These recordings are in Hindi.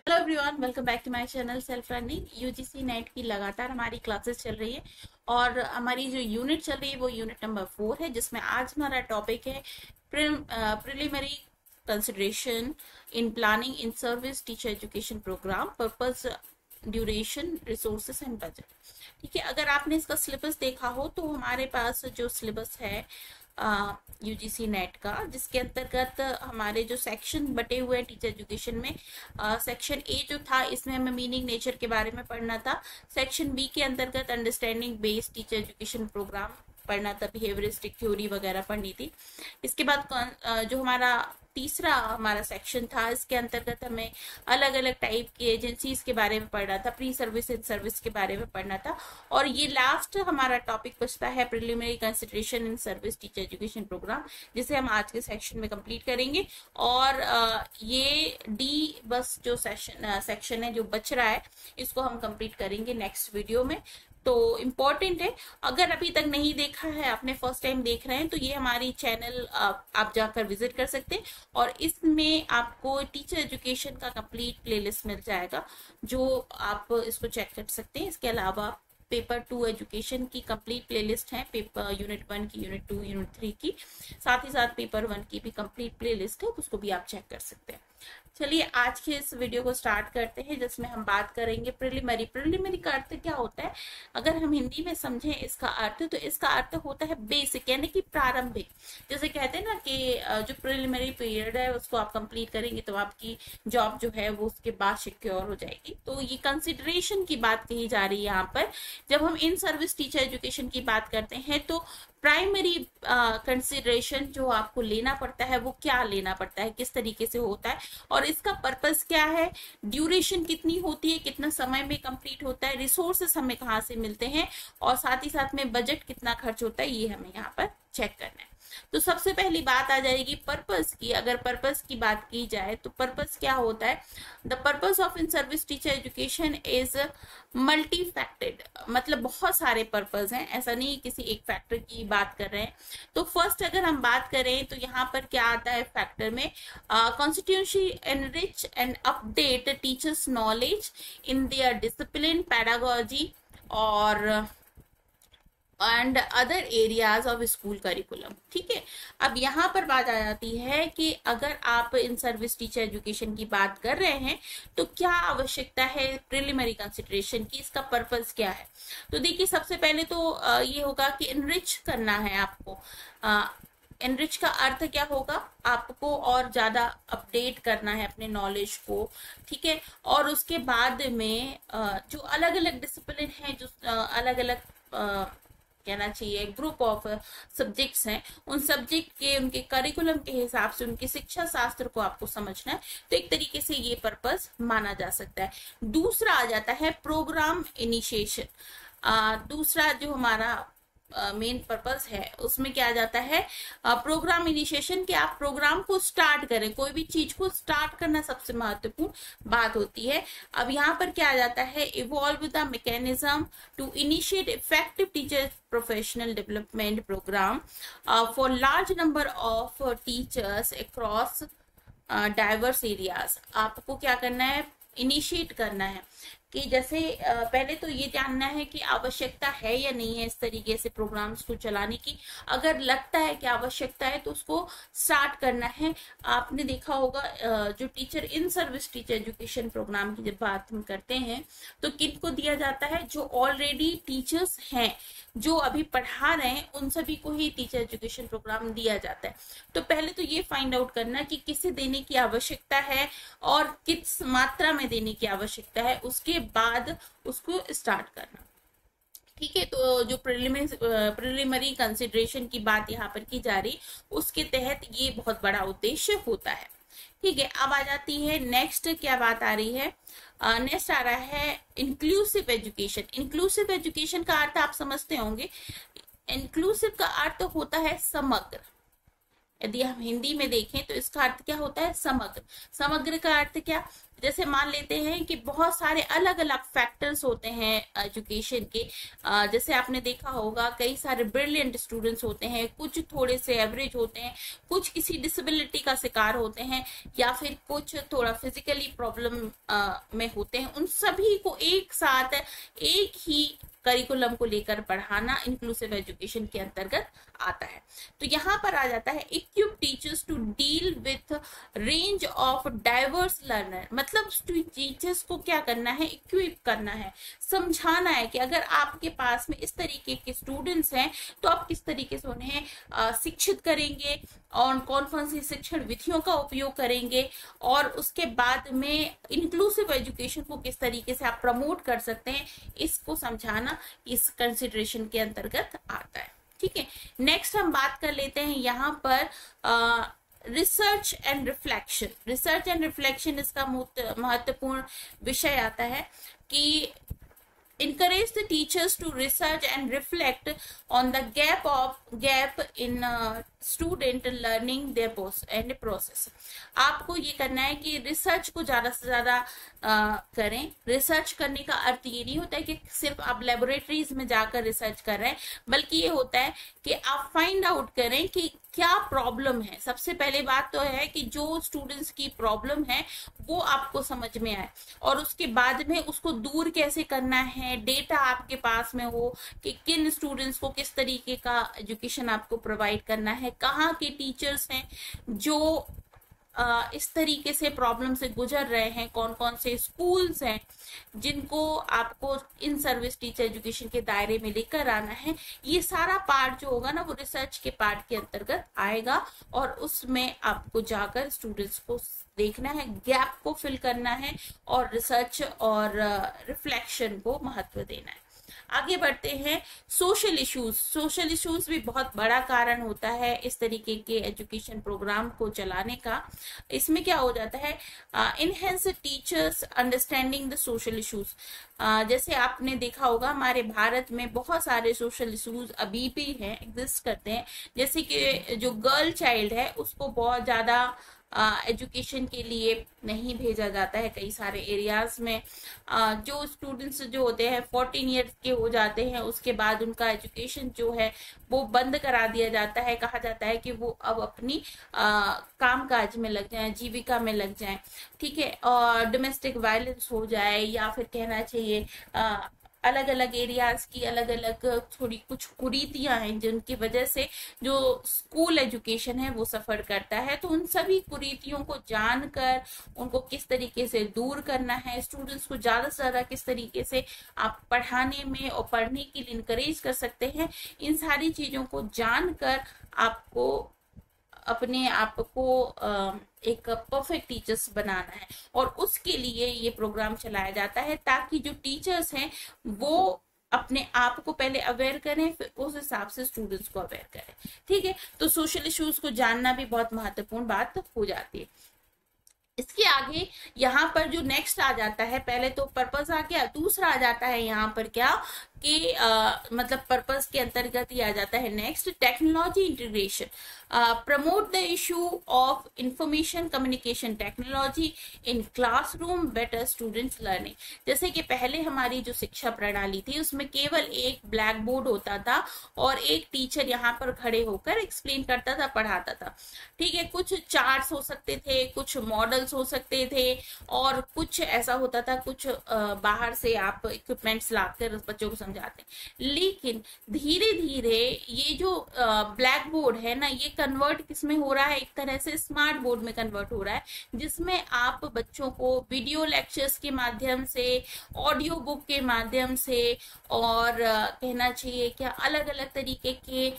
Hello everyone, welcome back to my channel self learning. UGC NET की लगातार हमारी क्लासेस चल रही है और हमारी जो यूनिट चल रही है वो यूनिट नंबर 4 है, जिसमें आज हमारा टॉपिक है preliminary consideration in planning in service teacher education programme, purpose, duration, resources and budget. ठीक है, अगर आपने इसका सिलेबस देखा हो तो हमारे पास जो सिलेबस है यूजीसी नेट का, जिसके अंतर्गत हमारे जो सेक्शन बटे हुए हैं टीचर एजुकेशन में, सेक्शन ए जो था इसमें हमें मीनिंग नेचर के बारे में पढ़ना था। सेक्शन बी के अंतर्गत understanding based teacher education programme पढ़ना था, बिहेवियरिस्टिक थ्योरी वगैरह पढ़नी थी। इसके बाद जो हमारा तीसरा हमारा सेक्शन था, इसके अंतर्गत हमें अलग अलग टाइप की एजेंसीज के बारे में पढ़ना था, प्री सर्विस एंड सर्विस के बारे में पढ़ना था। और ये लास्ट हमारा टॉपिक बचता है preliminary consideration in service teacher education programme, जिसे हम आज के सेक्शन में कंप्लीट करेंगे। और ये डी बस जो सेक्शन है जो बच रहा है, इसको हम कंप्लीट करेंगे नेक्स्ट वीडियो में। तो इम्पोर्टेंट है, अगर अभी तक नहीं देखा है, आपने फर्स्ट टाइम देख रहे हैं, तो ये हमारी चैनल आप जाकर विजिट कर सकते हैं और इसमें आपको टीचर एजुकेशन का कंप्लीट प्लेलिस्ट मिल जाएगा, जो आप इसको चेक कर सकते हैं। इसके अलावा पेपर 2 एजुकेशन की कंप्लीट प्लेलिस्ट है, पेपर यूनिट 1 की, यूनिट 2, यूनिट 3 की, साथ ही साथ पेपर 1 की भी कंप्लीट प्लेलिस्ट है, उसको भी आप चेक कर सकते हैं। चलिए आज के इस वीडियो को स्टार्ट करते हैं, जिसमें हम बात करेंगे प्रिलिमिनरी। प्रिलिमिनरी का अर्थ क्या होता है, अगर हम हिंदी में समझें इसका अर्थ, तो इसका अर्थ होता है बेसिक, यानी कि प्रारंभिक। जैसे कहते हैं ना कि जो प्रिलिमिनरी पीरियड है उसको आप कंप्लीट करेंगे तो आपकी जॉब जो है वो उसके बाद सिक्योर हो जाएगी। तो ये कंसिडरेशन की बात कही जा रही है यहाँ पर। जब हम इन सर्विस टीचर एजुकेशन की बात करते हैं तो प्राइमरी कंसिडरेशन जो आपको लेना पड़ता है वो क्या लेना पड़ता है, किस तरीके से होता है और इसका पर्पस क्या है, ड्यूरेशन कितनी होती है, कितना समय में कंप्लीट होता है, रिसोर्सेस हमें कहाँ से मिलते हैं और साथ ही साथ में बजट कितना खर्च होता है, ये हमें यहाँ पर चेक करना है। तो सबसे पहली बात आ जाएगी पर्पस की। अगर पर्पस की बात की जाए तो पर्पस क्या होता है, the purpose of in service teacher education is multifaceted, मतलब बहुत सारे पर्पस हैं, ऐसा नहीं किसी एक फैक्टर की बात कर रहे हैं। तो फर्स्ट अगर हम बात करें तो यहाँ पर क्या आता है फैक्टर में, constitutionally enrich and update teachers knowledge in their discipline, pedagogy और and other areas of school curriculum. ठीक है, अब यहाँ पर बात आ जाती है कि अगर आप इन सर्विस टीचर एजुकेशन की बात कर रहे हैं तो क्या आवश्यकता है प्रिलिमिनरी कंसिडरेशन की, इसका पर्पस क्या है। तो देखिए, सबसे पहले तो ये होगा कि इनरिच करना है आपको। एनरिच का अर्थ क्या होगा, आपको और ज्यादा अपडेट करना है अपने नॉलेज को। ठीक है, और उसके बाद में जो अलग अलग डिसिप्लिन है, जो अलग अलग कहना चाहिए ग्रुप ऑफ सब्जेक्ट्स हैं, उन सब्जेक्ट के उनके करिकुलम के हिसाब से उनके शिक्षा शास्त्र को आपको समझना है। तो एक तरीके से ये पर्पस माना जा सकता है। दूसरा आ जाता है प्रोग्राम इनिशिएशन। दूसरा जो हमारा मेन पर्पस है उसमें क्या आ जाता है, प्रोग्राम इनिशिएशन, कि आप प्रोग्राम को स्टार्ट करें, कोई भी चीज को स्टार्ट करना सबसे महत्वपूर्ण बात होती है। अब यहाँ पर क्या आ जाता है, evolve the mechanism to initiate effective teacher professional development programme for large number of teachers across diverse areas. आपको क्या करना है, इनिशिएट करना है कि जैसे पहले तो ये जानना है कि आवश्यकता है या नहीं है इस तरीके से प्रोग्राम्स को चलाने की। अगर लगता है कि आवश्यकता है तो उसको स्टार्ट करना है। आपने देखा होगा जो teacher in service teacher education programme की जब बात हम करते हैं तो किनको दिया जाता है, जो ऑलरेडी टीचर्स हैं, जो अभी पढ़ा रहे हैं, उन सभी को ही टीचर एजुकेशन प्रोग्राम दिया जाता है। तो पहले तो ये फाइंड आउट करना कि किसे देने की आवश्यकता है और किस मात्रा में देने की आवश्यकता है, उसके बाद उसको स्टार्ट करना। ठीक है, तो जो प्रिलिमिनरी कंसिडरेशन की बात यहाँ पर की जा रही, उसके तहत ये बहुत बड़ा उद्देश्य होता है। ठीक है, अब आ जाती है नेक्स्ट, क्या बात आ रही है, नेक्स्ट आ रहा है इंक्लूसिव एजुकेशन। इंक्लूसिव एजुकेशन का अर्थ आप समझते होंगे, इंक्लूसिव का अर्थ होता है समग्र। यदि हम हिंदी में देखें तो इसका अर्थ क्या होता है, समग्र। समग्र का अर्थ क्या, जैसे मान लेते हैं कि बहुत सारे अलग अलग फैक्टर्स होते हैं एजुकेशन के। जैसे आपने देखा होगा कई सारे ब्रिलियंट स्टूडेंट्स होते हैं, कुछ थोड़े से एवरेज होते हैं, कुछ किसी डिसेबिलिटी का शिकार होते हैं, या फिर कुछ थोड़ा फिजिकली प्रॉब्लम में होते हैं। उन सभी को एक साथ एक ही करिकुलम को लेकर पढ़ाना इंक्लूसिव एजुकेशन के अंतर्गत आता है। तो यहाँ पर आ जाता है equip teachers to deal with range of diverse learner. मतलब टीचर्स को क्या करना है, इक्विप करना है, समझाना है कि अगर आपके पास में इस तरीके के स्टूडेंट्स हैं तो आप किस तरीके से उन्हें शिक्षित करेंगे और कौन कौन सी शिक्षण विधियों का उपयोग करेंगे, और उसके बाद में इंक्लूसिव एजुकेशन को किस तरीके से आप प्रमोट कर सकते हैं, इसको समझाना इस कंसिडरेशन के अंतर्गत आता है। ठीक है, नेक्स्ट हम बात कर लेते हैं यहाँ पर research and reflection. Research and reflection इसका महत्वपूर्ण विषय आता है कि encourage the teachers to research and reflect on the gap in student learning their and process। आपको ये करना है कि रिसर्च को ज्यादा से ज्यादा करें। रिसर्च करने का अर्थ ये नहीं होता है कि सिर्फ आप लेबोरेटरीज में जाकर रिसर्च कर रहे हैं, बल्कि ये होता है कि आप फाइंड आउट करें कि क्या प्रॉब्लम है। सबसे पहले बात तो है कि जो स्टूडेंट्स की प्रॉब्लम है वो आपको समझ में आए, और उसके बाद में उसको दूर कैसे करना है, डेटा आपके पास में हो कि किन स्टूडेंट्स को किस तरीके का एजुकेशन आपको प्रोवाइड करना है, कहाँ के टीचर्स हैं जो इस तरीके से प्रॉब्लम से गुजर रहे हैं, कौन कौन से स्कूल्स हैं जिनको आपको इन सर्विस टीचर एजुकेशन के दायरे में लेकर आना है। ये सारा पार्ट जो होगा ना वो रिसर्च के पार्ट के अंतर्गत आएगा, और उसमें आपको जाकर स्टूडेंट्स को देखना है, गैप को फिल करना है, और रिसर्च और रिफ्लेक्शन को महत्व देना है। आगे बढ़ते हैं, सोशल इश्यूज। सोशल इश्यूज भी बहुत बड़ा कारण होता है इस तरीके के एजुकेशन प्रोग्राम को चलाने का। इसमें क्या हो जाता है, enhance teachers understanding the social issues. जैसे आपने देखा होगा हमारे भारत में बहुत सारे सोशल इश्यूज अभी भी हैं, एग्जिस्ट करते हैं। जैसे कि जो गर्ल चाइल्ड है उसको बहुत ज्यादा एजुकेशन के लिए नहीं भेजा जाता है कई सारे एरियाज में। जो स्टूडेंट्स जो होते हैं 14 ईयर्स के हो जाते हैं, उसके बाद उनका एजुकेशन जो है वो बंद करा दिया जाता है। कहा जाता है कि वो अब अपनी कामकाज में लग जाएं, जीविका में लग जाएं। ठीक है, और डोमेस्टिक वायलेंस हो जाए, या फिर कहना चाहिए अलग अलग एरियाज की अलग अलग थोड़ी कुछ कुरीतियां हैं जिनकी वजह से जो स्कूल एजुकेशन है वो सफर करता है। तो उन सभी कुरीतियों को जानकर उनको किस तरीके से दूर करना है, स्टूडेंट्स को ज्यादा से ज्यादा किस तरीके से आप पढ़ाने में और पढ़ने के लिए इनकरेज कर सकते हैं, इन सारी चीजों को जानकर आपको अपने आप को एक परफेक्ट टीचर्स बनाना है। और उसके लिए ये प्रोग्राम चलाया जाता है ताकि जो टीचर्स हैं वो अपने आप को पहले अवेयर करें, फिर उस हिसाब से स्टूडेंट्स को अवेयर करें। ठीक है, तो सोशल इश्यूज को जानना भी बहुत महत्वपूर्ण बात हो जाती है। इसके आगे यहाँ पर जो नेक्स्ट आ जाता है, पहले तो पर्पस आ गया, दूसरा आ जाता है यहाँ पर क्या कि मतलब पर्पस के अंतर्गत ही आ जाता है next technology integration. Promote the issue of information communication technology in classroom, better students learning. जैसे कि पहले हमारी जो शिक्षा प्रणाली थी उसमें केवल एक ब्लैक बोर्ड होता था और एक टीचर यहाँ पर खड़े होकर एक्सप्लेन करता था, पढ़ाता था। ठीक है, कुछ चार्ट्स हो सकते थे, कुछ मॉडल्स हो सकते थे, और कुछ ऐसा होता था कुछ बाहर से आप इक्विपमेंट्स लाकर बच्चों को समझाते हैं। लेकिन धीरे धीरे ये जो ब्लैक बोर्ड है ना, ये कन्वर्ट किसमें हो रहा है, एक तरह से स्मार्ट बोर्ड में कन्वर्ट हो रहा है, जिसमें आप बच्चों को वीडियो लेक्चर्स के माध्यम से, ऑडियो बुक के माध्यम से, और कहना चाहिए क्या अलग अलग तरीके के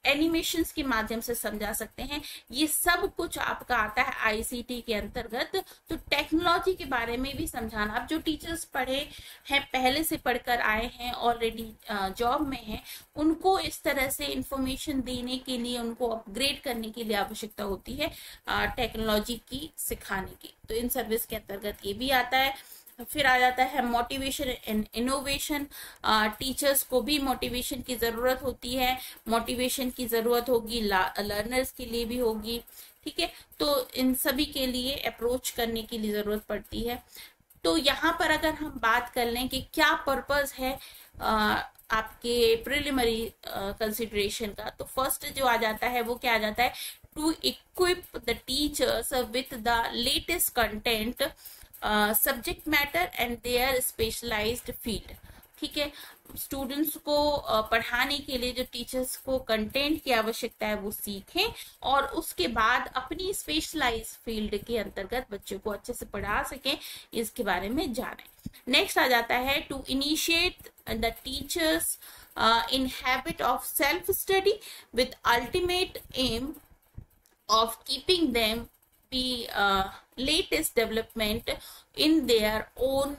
एनिमेशंस के माध्यम से समझा सकते हैं। ये सब कुछ आपका आता है आईसीटी के अंतर्गत। तो टेक्नोलॉजी के बारे में भी समझाना, अब जो टीचर्स पढ़े हैं, पहले से पढ़कर आए हैं, ऑलरेडी जॉब में हैं, उनको इस तरह से इंफॉर्मेशन देने के लिए, उनको अपग्रेड करने के लिए आवश्यकता होती है टेक्नोलॉजी की सिखाने की। तो इन सर्विस के अंतर्गत ये भी आता है। फिर आ जाता है मोटिवेशन एंड इनोवेशन। टीचर्स को भी मोटिवेशन की जरूरत होती है, मोटिवेशन की जरूरत होगी, लर्नर्स के लिए भी होगी। ठीक है, तो इन सभी के लिए अप्रोच करने की जरूरत पड़ती है। तो यहाँ पर अगर हम बात कर लें कि क्या पर्पस है आपके प्रिलिमिनरी कंसिडरेशन का, तो फर्स्ट जो आ जाता है वो क्या आ जाता है, to equip the teachers with the latest content, subject matter and their specialised field. ठीक है, स्टूडेंट्स को पढ़ाने के लिए जो टीचर्स को कंटेंट की आवश्यकता है वो सीखें और उसके बाद अपनी स्पेशलाइज फील्ड के अंतर्गत बच्चों को अच्छे से पढ़ा सकें, इसके बारे में जानें। नेक्स्ट आ जाता है to initiate the teachers in habit of self study with ultimate aim of keeping them the latest development in their own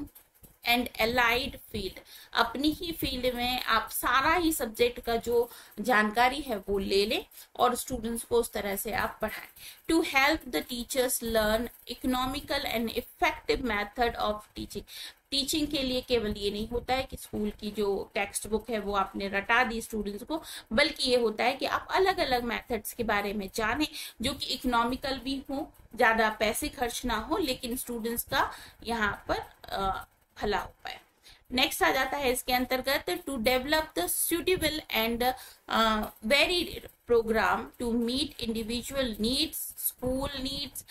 and allied field. अपनी ही फील्ड में आप सारा ही सब्जेक्ट का जो जानकारी है वो ले लें और स्टूडेंट्स को उस तरह से आप पढ़ाएं। To help the teachers learn economical and effective method of teaching. Teaching के लिए केवल ये नहीं होता है कि स्कूल की जो टेक्स्ट बुक है वो आपने रटा दी स्टूडेंट्स को, बल्कि ये होता है कि आप अलग अलग मेथड्स के बारे में जानें जो कि इकोनॉमिकल भी हो, ज्यादा पैसे खर्च ना हो, लेकिन स्टूडेंट्स का यहाँ पर भला हो पाए। नेक्स्ट आ जाता है इसके अंतर्गत to develop the suitable and varied programme to meet individual needs, school needs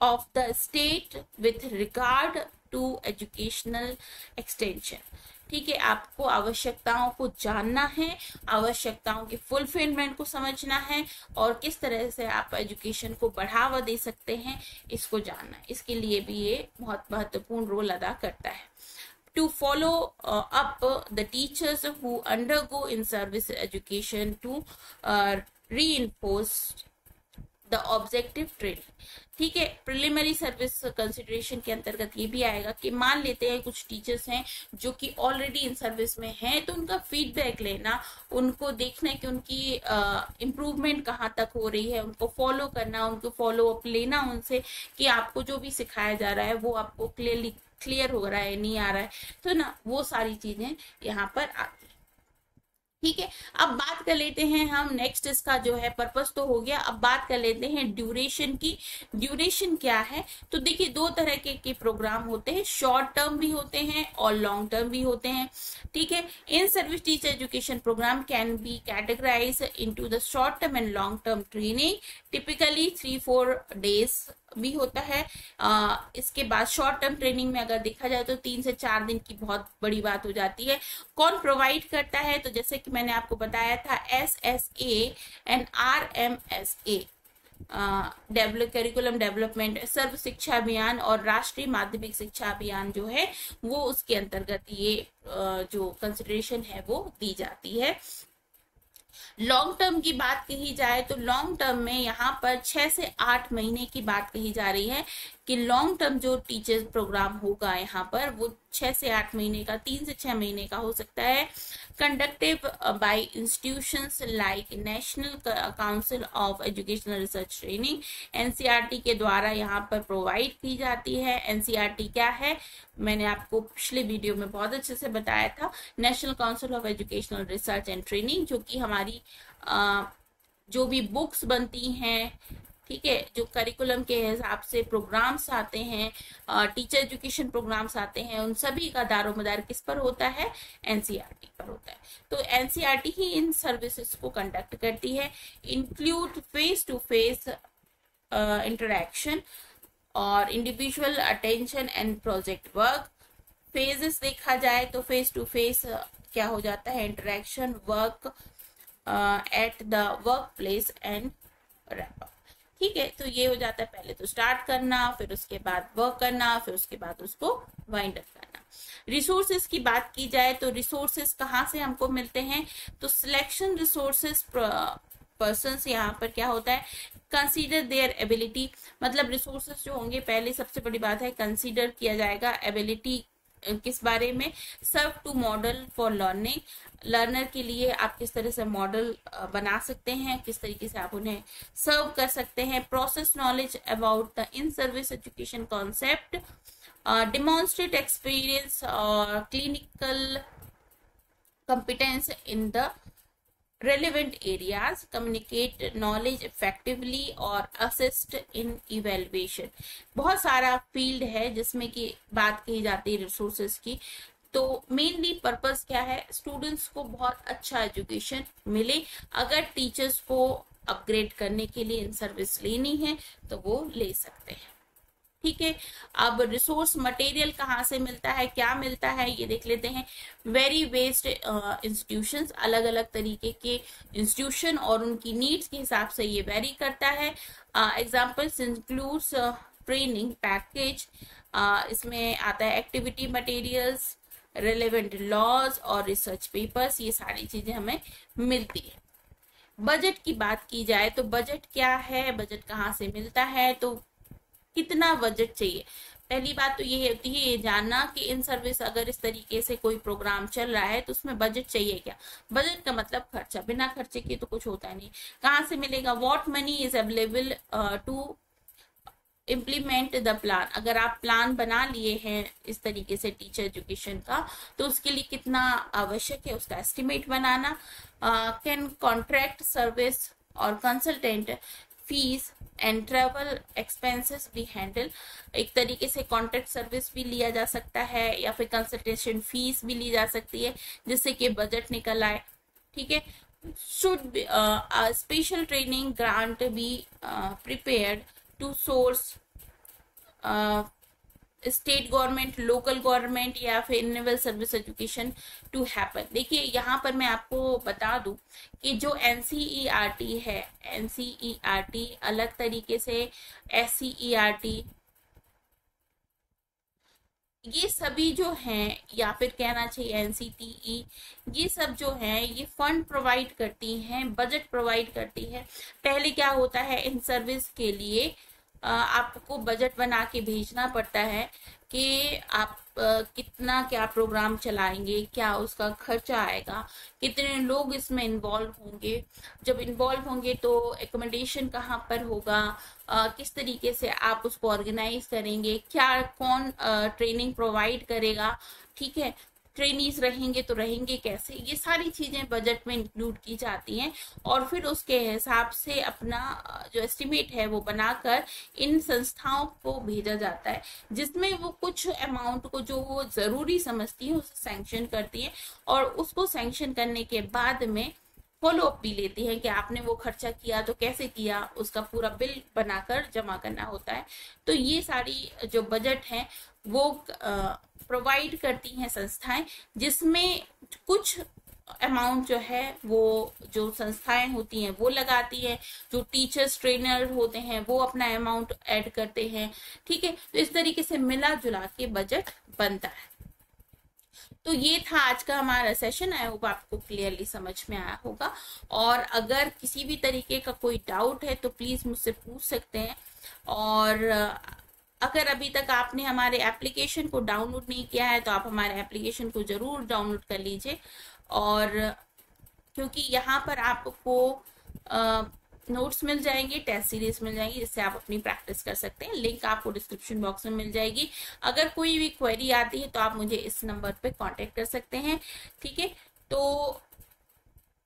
of the state with regard to educational extension। ठीक है, आपको आवश्यकताओं को जानना है, आवश्यकताओं के फुलफिलमेंट को समझना है और किस तरह से आप एजुकेशन को बढ़ावा दे सकते हैं इसको जानना है। इसके लिए भी ये बहुत महत्वपूर्ण रोल अदा करता है। To follow up the teachers who undergo in service education to reinforce the objective training. ठीक है, प्रिलिमिनरी सर्विस कंसिडरेशन के अंतर्गत ये भी आएगा कि मान लेते हैं कुछ टीचर्स हैं जो कि ऑलरेडी इन सर्विस में हैं, तो उनका फीडबैक लेना, उनको देखना कि उनकी इम्प्रूवमेंट कहाँ तक हो रही है, उनको फॉलो करना, उनको फॉलो अप लेना उनसे कि आपको जो भी सिखाया जा रहा है वो आपको क्लियर हो रहा है, नहीं आ रहा है, तो ना वो सारी चीजें यहाँ पर आती है। ठीक है, अब बात कर लेते हैं हम नेक्स्ट, इसका जो है पर्पस तो हो गया, अब बात कर लेते हैं ड्यूरेशन की। ड्यूरेशन क्या है, तो देखिए दो तरह के प्रोग्राम होते हैं, शॉर्ट टर्म भी होते हैं और लॉन्ग टर्म भी होते हैं। ठीक है, in service teacher education programme can be categorise into the short term and long term training, typically 3-4 days भी होता है। इसके बाद शॉर्ट टर्म ट्रेनिंग में अगर देखा जाए तो 3 से 4 दिन की बहुत बड़ी बात हो जाती है। कौन प्रोवाइड करता है, तो जैसे कि मैंने आपको बताया था SSA and RMSA curriculum development, Sarva Shiksha Abhiyan और राष्ट्रीय माध्यमिक शिक्षा अभियान जो है वो उसके अंतर्गत ये जो कंसिडरेशन है वो दी जाती है। लॉन्ग टर्म की बात कही जाए तो लॉन्ग टर्म में यहाँ पर 6 से 8 महीने की बात कही जा रही है कि लॉन्ग टर्म जो टीचर्स प्रोग्राम होगा यहाँ पर वो 6 से 8 महीने का, 3 से 6 महीने का हो सकता है। Conducted by institutions like national council of educational research training, NCERT के द्वारा यहाँ पर प्रोवाइड की जाती है। NCERT क्या है, मैंने आपको पिछले वीडियो में बहुत अच्छे से बताया था, national council of educational research and training, जो कि हमारी जो भी बुक्स बनती हैं, ठीक है, जो करिकुलम के हिसाब से प्रोग्राम्स आते हैं, टीचर एजुकेशन प्रोग्राम्स आते हैं, उन सभी का दारोमदार किस पर होता है, NCERT पर होता है। तो NCERT ही इन सर्विसेज को कंडक्ट करती है। Include face to face interaction और individual attention and project work. Phases देखा जाए तो फेस टू फेस क्या हो जाता है, interaction, work at the work place and wrap up. ठीक है, तो ये हो जाता है पहले तो स्टार्ट करना, फिर उसके बाद वर्क करना, फिर उसके बाद उसको वाइंड अप करना। रिसोर्सेज की बात की जाए तो रिसोर्सेज कहाँ से हमको मिलते हैं, तो सिलेक्शन रिसोर्सेज पर्सन्स यहाँ पर क्या होता है, कंसीडर देयर एबिलिटी, मतलब रिसोर्सेज जो होंगे पहले सबसे बड़ी बात है कंसीडर किया जाएगा एबिलिटी किस बारे में, serve to model for learning, learner के लिए आप किस तरह से मॉडल बना सकते हैं, किस तरीके से आप उन्हें सर्व कर सकते हैं। Process knowledge about the in service education concept, demonstrate experience और clinical competence in the relevant areas, communicate knowledge effectively और assist in evaluation। बहुत सारा फील्ड है जिसमें कि बात कही जाती है रिसोर्सेज की। तो मेनली पर्पस क्या है, स्टूडेंट्स को बहुत अच्छा एजुकेशन मिले। अगर टीचर्स को अपग्रेड करने के लिए इन सर्विस लेनी है तो वो ले सकते हैं। ठीक है, अब रिसोर्स मटेरियल कहाँ से मिलता है, क्या मिलता है, ये देख लेते हैं। वेरी वेस्ट इंस्टीट्यूशंस, अलग अलग तरीके के इंस्टीट्यूशन और उनकी नीड्स के हिसाब से ये वेरी करता है। एग्जाम्पल्स इंक्लूड्स ट्रेनिंग पैकेज, इसमें आता है एक्टिविटी मटेरियल्स, रेलेवेंट लॉज और रिसर्च पेपर्स, ये सारी चीजें हमें मिलती है। बजट की बात की जाए तो बजट क्या है, बजट कहाँ से मिलता है, तो कितना बजट चाहिए। पहली बात तो ये होती है ये जानना कि इन सर्विस अगर इस तरीके से कोई प्रोग्राम चल रहा है तो उसमें बजट चाहिए क्या। बजट का मतलब खर्चा, बिना खर्चे के तो कुछ होता नहीं। कहाँ से मिलेगा, what money is available to implement the plan. अगर आप प्लान बना लिए हैं इस तरीके से टीचर एजुकेशन का तो उसके लिए कितना आवश्यक है उसका एस्टिमेट बनाना। कैन कॉन्ट्रैक्ट सर्विस और consultant fees and travel expenses भी हैंडल। एक तरीके से कॉन्ट्रैक्ट सर्विस भी लिया जा सकता है या फिर कंसल्टेशन फीस भी ली जा सकती है जिससे कि बजट निकल आए। ठीक है, should special training grant be prepared to source state government, local government या फिर enable service education to happen. देखिए यहाँ पर मैं आपको बता दूं कि जो एनसीईआरटी है, एनसीईआरटी अलग तरीके से एससीईआरटी, ये सभी जो हैं या फिर कहना चाहिए एनसीटीई, ये सब जो हैं ये फंड प्रोवाइड करती हैं, बजट प्रोवाइड करती है। पहले क्या होता है, इन सर्विस के लिए आपको बजट बना के भेजना पड़ता है कि आप कितना क्या प्रोग्राम चलाएंगे, क्या उसका खर्चा आएगा, कितने लोग इसमें इन्वॉल्व होंगे, जब इन्वॉल्व होंगे तो एकोमोडेशन कहाँ पर होगा, किस तरीके से आप उसको ऑर्गेनाइज करेंगे, क्या कौन ट्रेनिंग प्रोवाइड करेगा। ठीक है, ट्रेनीज रहेंगे तो रहेंगे कैसे, ये सारी चीजें बजट में इंक्लूड की जाती हैं और फिर उसके हिसाब से अपना जो एस्टिमेट है वो बनाकर इन संस्थाओं को भेजा जाता है जिसमें वो कुछ अमाउंट को जो वो जरूरी समझती है उसे सैंक्शन करती है और उसको सैंक्शन करने के बाद में फॉलो अप भी लेती है कि आपने वो खर्चा किया तो कैसे किया, उसका पूरा बिल बनाकर जमा करना होता है। तो ये सारी जो बजट है वो प्रोवाइड करती हैं संस्थाएं, जिसमें कुछ अमाउंट जो है वो जो संस्थाएं होती हैं वो लगाती हैं, जो टीचर्स ट्रेनर होते हैं वो अपना अमाउंट ऐड करते हैं। ठीक है, तो इस तरीके से मिला जुला के बजट बनता है। तो ये था आज का हमारा सेशन, आई होप आपको क्लियरली समझ में आया होगा। और अगर किसी भी तरीके का कोई डाउट है तो प्लीज मुझसे पूछ सकते हैं। और अगर अभी तक आपने हमारे एप्लीकेशन को डाउनलोड नहीं किया है तो आप हमारे एप्लीकेशन को जरूर डाउनलोड कर लीजिए। और क्योंकि यहाँ पर आपको नोट्स मिल जाएंगे, टेस्ट सीरीज मिल जाएंगी जिससे आप अपनी प्रैक्टिस कर सकते हैं। लिंक आपको डिस्क्रिप्शन बॉक्स में मिल जाएगी। अगर कोई भी क्वेरी आती है तो आप मुझे इस नंबर पे कांटेक्ट कर सकते हैं। ठीक है, तो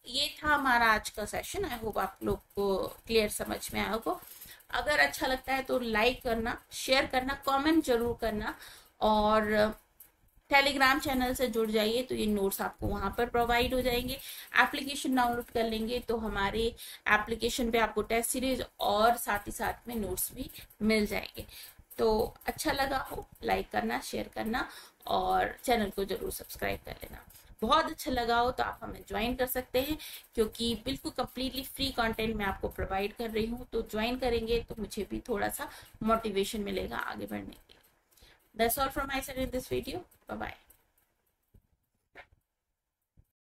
ये था हमारा आज का सेशन। आई होप आप लोग को क्लियर समझ में आया होगा। अगर अच्छा लगता है तो लाइक करना, शेयर करना, कमेंट जरूर करना और टेलीग्राम चैनल से जुड़ जाइए तो ये नोट्स आपको वहां पर प्रोवाइड हो जाएंगे। एप्लीकेशन डाउनलोड कर लेंगे तो हमारे एप्लीकेशन पे आपको टेस्ट सीरीज और साथ ही साथ में नोट्स भी मिल जाएंगे। तो अच्छा लगा हो लाइक करना, शेयर करना और चैनल को जरूर सब्सक्राइब कर लेना। बहुत अच्छा लगा हो तो आप हमें ज्वाइन कर सकते हैं क्योंकि बिल्कुल कम्प्लीटली फ्री कंटेंट मैं आपको प्रोवाइड कर रही हूँ। तो ज्वाइन करेंगे तो मुझे भी थोड़ा सा मोटिवेशन मिलेगा आगे बढ़ने के लिए। That's all from my side in this video. Bye bye.